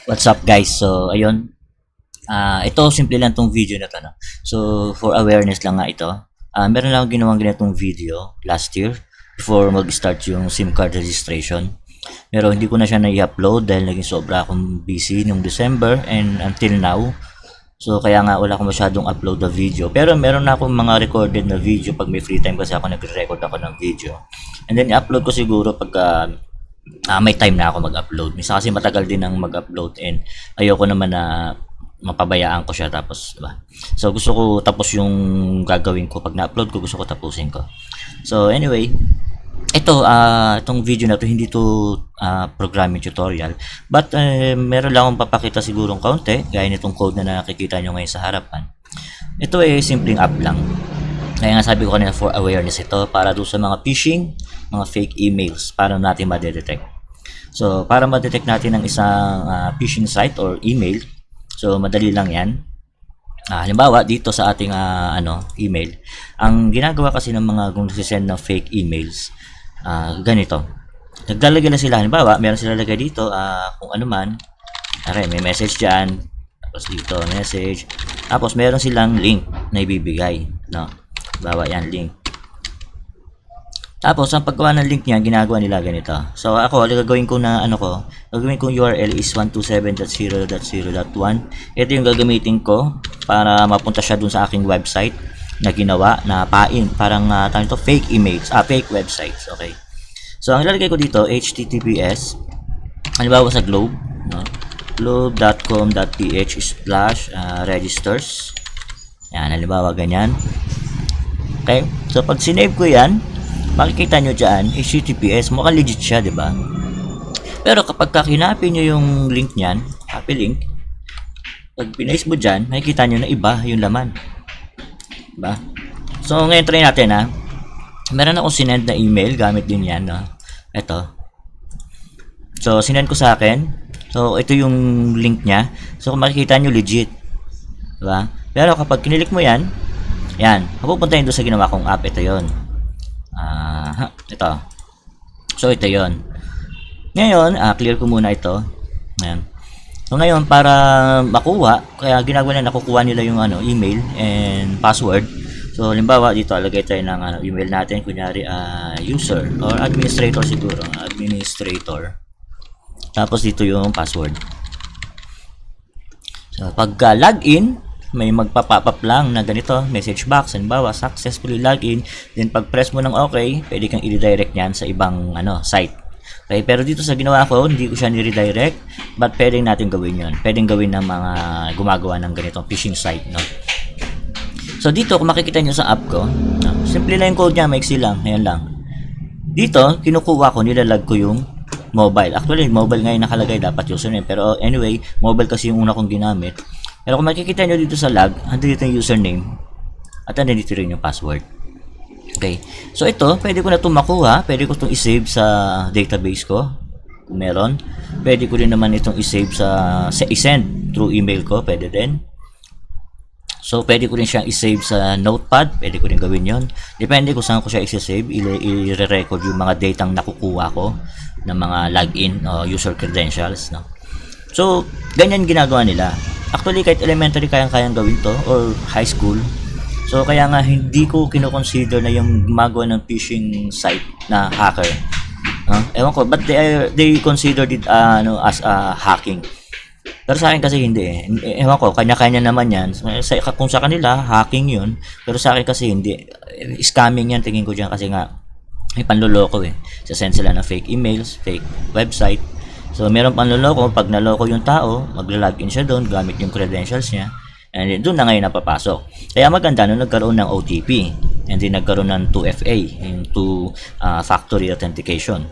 What's up guys? So, ayun. Ito simple lang tong video na to, no? So, for awareness lang nga ito. Meron lang akong ginawang ganitong video last year before mag-start yung SIM card registration. Pero hindi ko na siya na-i-upload dahil naging sobra akong busy nung December and until now. So, kaya nga wala akong masyadong upload na video. Pero meron na akong mga recorded na video pag may free time kasi ako nagre-record ako ng video. And then, i-upload ko siguro pagka may time na ako mag-upload. Minsan kasi matagal din ang mag-upload and ayoko naman na mapabayaan ko siya tapos, diba? So, gusto ko tapos yung gagawin ko. Pag na-upload ko, gusto ko tapusin ko. So, anyway, itong video na to hindi to programming tutorial. But, meron lang akong papakita sigurong kaunti, gaya nitong code na nakikita nyo ngayon sa harapan. Ito ay simpleng app lang. Kaya nga sabi ko kanina for awareness ito para doon sa mga phishing, mga fake emails para natin ma-detect. So, para ma-detect natin ang isang phishing site or email, so madali lang yan. Halimbawa, dito sa ating email, ang ginagawa kasi ng mga kung nagsisend ng fake emails, ganito. Naglalagay lang sila, halimbawa, meron sila lagay dito, kung ano man, may message dyan, tapos dito, message, tapos meron silang link na ibibigay, no? Bawa yan, link. Tapos, ang paggawa ng link niya, ginagawa nila ganito. So, ako, gagawin ko na, gagawin kong URL is 127.0.0.1. Ito yung gagamitin ko para mapunta siya dun sa aking website na ginawa na parang fake emails, fake websites, okay. So, ang ilalagay ko dito, https, halimbawa sa globe, no? globe.com.ph/registers. Yan, halimbawa ganyan. Okay, so pag sinave ko yan, makikita nyo dyan, HTTPS, mukhang legit siya, di ba? Pero kapag kinopy nyo yung link niyan, copy link, pag pinaste mo dyan, makikita nyo na iba yung laman. Diba? So, ngayon try natin, meron akong sinend na email, gamit din yan, no? Ito. So, sinend ko sa akin. So, ito yung link niya. So, kung makikita nyo, legit. Diba? Pero kapag kinilik mo yan, mapupunta yun doon sa ginawa kong app. Ito yon. Ito. So, ito yon. Ngayon, clear ko muna ito. Ayan. So, ngayon, para makuha, kaya ginagawa na nakukuha nila yung email and password. So, halimbawa, dito, alagay tayo ng email natin. Kunyari, user or administrator siguro. Administrator. Tapos, dito yung password. So, pagka login, may magpa-pop up lang na ganito, message box, halimbawa, successfully login, then pag press mo ng okay, pwede kang i-redirect yan sa ibang site. Okay, pero dito sa ginawa ko, hindi ko siya ni-redirect, but pwedeng natin gawin yun. Pwedeng gawin ng mga gumagawa ng ganitong phishing site, no? So dito, kung makikita nyo sa app ko, simple lang yung code niya, maiksi lang, ayan lang. Dito, kinukuha ko, nilalag ko yung mobile. Actually, mobile ngayon nakalagay, dapat username, pero anyway, mobile kasi yung una kong ginamit. Pero kung makikita nyo dito sa log, andito yung username at andito rin yung password. Okay. So ito, pwede ko na itong makuha. Pwede ko itong isave sa database ko. Kung meron. Pwede ko rin naman itong isave isend through email ko. Pwede din. So pwede ko rin siyang isave sa notepad. Pwede ko rin gawin yon. Depende kung saan ko siya isasave. I-record yung mga datang nakukuha ko ng mga login o user credentials. No? So, ganyan ginagawa nila. Actually, kahit elementary kayang-kayang gawin to or high school. So, kaya nga hindi ko kino-consider na yung gumagawa ng phishing site na hacker. Ewan ko, but they considered it as hacking. Pero sa akin kasi hindi eh. Ewan ko, kanya-kanya naman yan. Kung sa kanila, hacking yun. Pero sa akin kasi hindi. Scamming yan, tingin ko dyan kasi nga may panloloko eh. Sasend sila ng fake emails, fake website. So, meron pang loloko, pag naloko yung tao, magla-login siya doon, gamit yung credentials niya, and then doon na ngayon napapasok. Kaya maganda nung nagkaroon ng OTP, and then nagkaroon ng 2FA, yung two-factory authentication.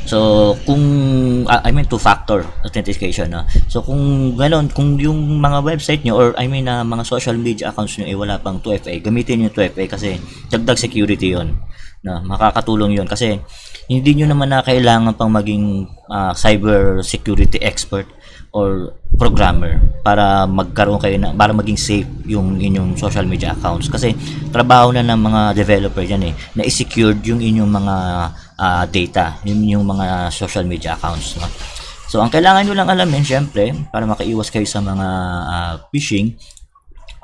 So, two-factor authentication, no? So, kung gano'n, kung yung mga website nyo, or mga social media accounts nyo, wala pang 2FA, gamitin yung 2FA kasi dagdag security yon. No, makakatulong yun kasi hindi nyo naman na kailangan pang maging cyber security expert or programmer para magkaroon kayo para maging safe yung inyong social media accounts kasi trabaho na ng mga developer yan na i-secured yung inyong mga data, yung mga social media accounts, no? So, ang kailangan nyo lang alamin, syempre, para makaiwas kayo sa mga phishing,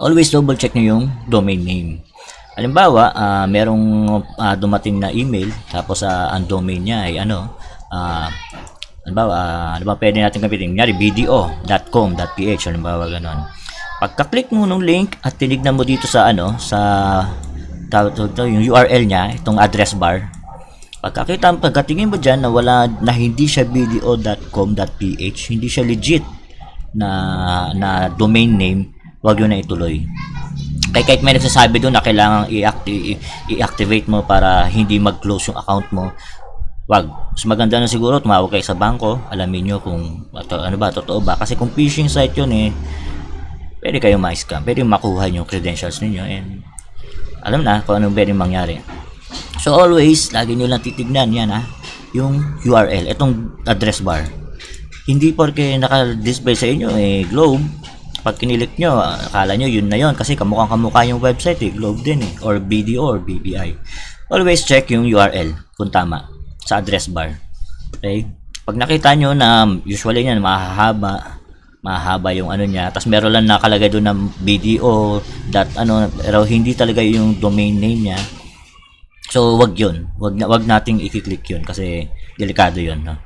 always double check nyo yung domain name. Halimbawa, merong dumating na email, tapos ang domain niya ay halimbawa, pwede natin gamitin, kunyari, bdo.com.ph, halimbawa, ganon. Pagka-click mo ng link at tinignan mo dito sa yung URL niya, itong address bar, pagkatingin mo dyan na hindi siya bdo.com.ph, hindi siya legit na domain name, wag yun na ituloy. Kahit may nagsasabi doon na kailangang i-activate mo para hindi mag-close yung account mo, wag. Mas maganda na siguro tumawag kayo sa bangko, alamin nyo kung totoo ba. Kasi kung phishing site yun pwede kayong ma-scam, pwede makuha yung credentials ninyo and alam na kung anong pwede mangyari. So always, lagi nyo lang titignan yan yung URL, itong address bar. Hindi porke naka-display sa inyo Globe, pag kinilik nyo, akala nyo yun na yun kasi kamukha yung website Globe din or BDO or BPI. Always check yung URL kung tama sa address bar. Okay? Pag nakita nyo na usually yan mahaba yung niya, tapos meron lang nakalagay doon ng BDO pero hindi talaga yung domain name niya. So wag yun. Wag nating i-click yun kasi delikado yun, no?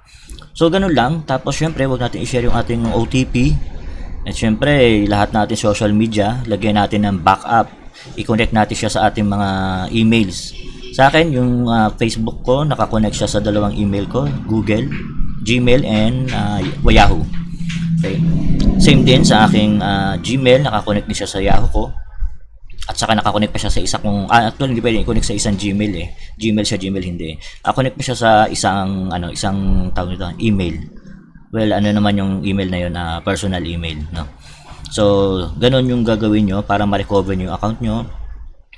So ganun lang. Tapos syempre wag natin i-share yung ating OTP. At syempre, lahat natin social media, lagyan natin ng backup. I-connect natin siya sa ating mga emails. Sa akin, yung Facebook ko, nakakonect siya sa dalawang email ko, Google, Gmail, and Yahoo. Okay. Same din sa aking Gmail, nakakonect din siya sa Yahoo ko. At saka nakakonect pa siya sa isa kong, actually hindi pwede i-connect sa isang Gmail Gmail siya, Gmail hindi. Nakakonect pa siya sa isang tawag nito, email. Well, naman yung email na yun, personal email, no? So, ganun yung gagawin nyo para ma-recover nyo yung account nyo.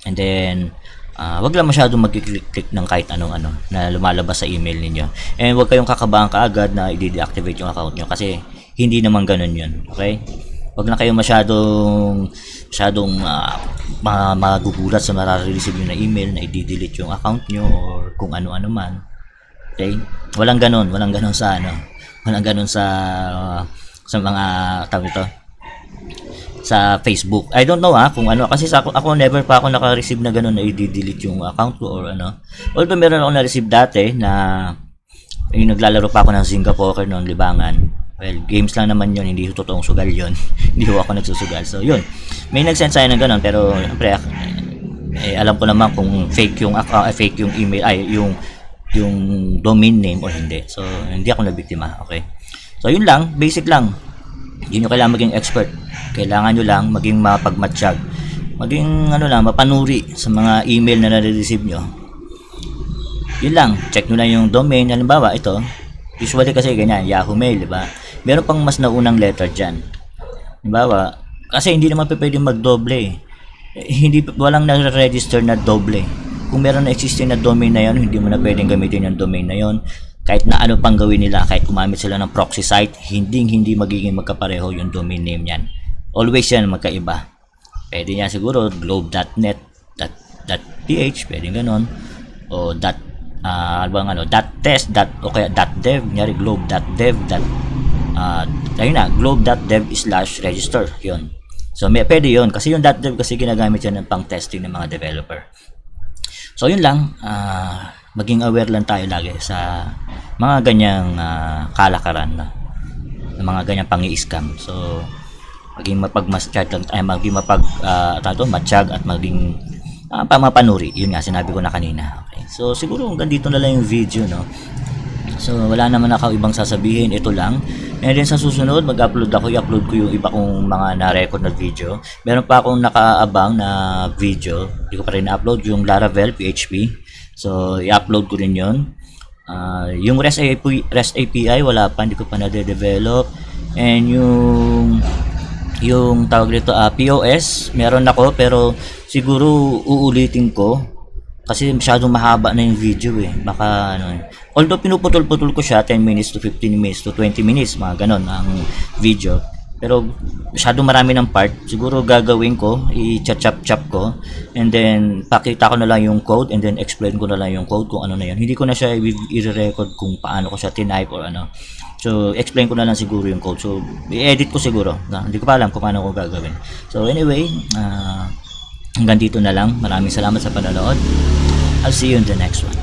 And then, wag lang masyadong mag-click ng kahit anong na lumalabas sa email ninyo. And wag kayong kakabahan kaagad na i-deactivate yung account nyo kasi hindi naman ganun yun, okay? Wag na kayong masyadong magugulat sa marare-receive nyo na email na i-delete yung account nyo or kung ano-ano man. Okay? Walang ganun sa walang ganun sa mga tawag ito sa Facebook. I don't know kung kasi ako never pa ako naka-receive na ganun na i-delete yung account ko or Although meron ako na-receive dati na yung naglalaro pa ako ng Zynga Poker noong libangan. Well, games lang naman yun, hindi totoong sugal yun. Hindi ako nagsusugal. So yun, may nag-send sa'yo ng ganun pero syempre alam ko naman kung fake yung email yung domain name or hindi. So, hindi ako nabiktima. Okay. So, yun lang. Basic lang. Hindi nyo kailangan maging expert. Kailangan nyo lang maging mapagmatsyag. Maging, mapanuri sa mga email na nare-receive nyo. Yun lang. Check nyo lang yung domain. Halimbawa, ito. Usually kasi ganyan. Yahoo Mail, diba? Meron pang mas naunang letter dyan. Halimbawa, kasi hindi naman pwedeng magdoble. Walang nare-register na doble. Kung meron na existing na domain na yon, hindi mo na pwedeng gamitin yung domain na yon. Kahit na ano pang gawin nila, kahit gumamit sila ng proxy site, hindi magiging magkapareho yung domain name yan. Always yan magkaiba. Pwede yan siguro globe.net, .ph, pwede ganon. O .test, o kaya .dev, nyari globe.dev, globe.dev/register, yun. So pwede yun, kasi yung .dev kasi ginagamit yan ng pang testing ng mga developer. So yun lang, maging aware lang tayo lagi sa mga ganyang kalakaran na mga ganyang pangi-scam. So maging mapagmatsyag lang tayo, maging matsyag at maging mapanuri. Yun nga sinabi ko na kanina. Okay. So siguro hanggang dito na lang yung video, no. So wala naman ako ibang sasabihin, ito lang. And then sa susunod, i-upload ko yung iba kong mga na-record na video. Meron pa akong nakaabang na video, hindi ko pa rin na-upload, yung Laravel PHP. So i-upload ko rin yun. Yung REST API, wala pa, hindi ko pa na-develop. And yung tawag dito, POS, meron ako pero siguro uulitin ko. Kasi masyadong mahaba na yung video baka although pinuputol-putol ko siya 10 minutes to 15 minutes to 20 minutes, mga ganon ang video. Pero masyadong marami ng part. Siguro gagawin ko, i-chop-chop ko and then pakita ko na lang yung code and then explain ko na lang yung code kung ano na yun. Hindi ko na siya i-record kung paano ko siya tinype or So, explain ko na lang siguro yung code. So, i-edit ko siguro. Hindi ko pa alam kung paano ko gagawin. So, anyway, hanggang dito na lang. Maraming salamat sa panonood. I'll see you in the next one.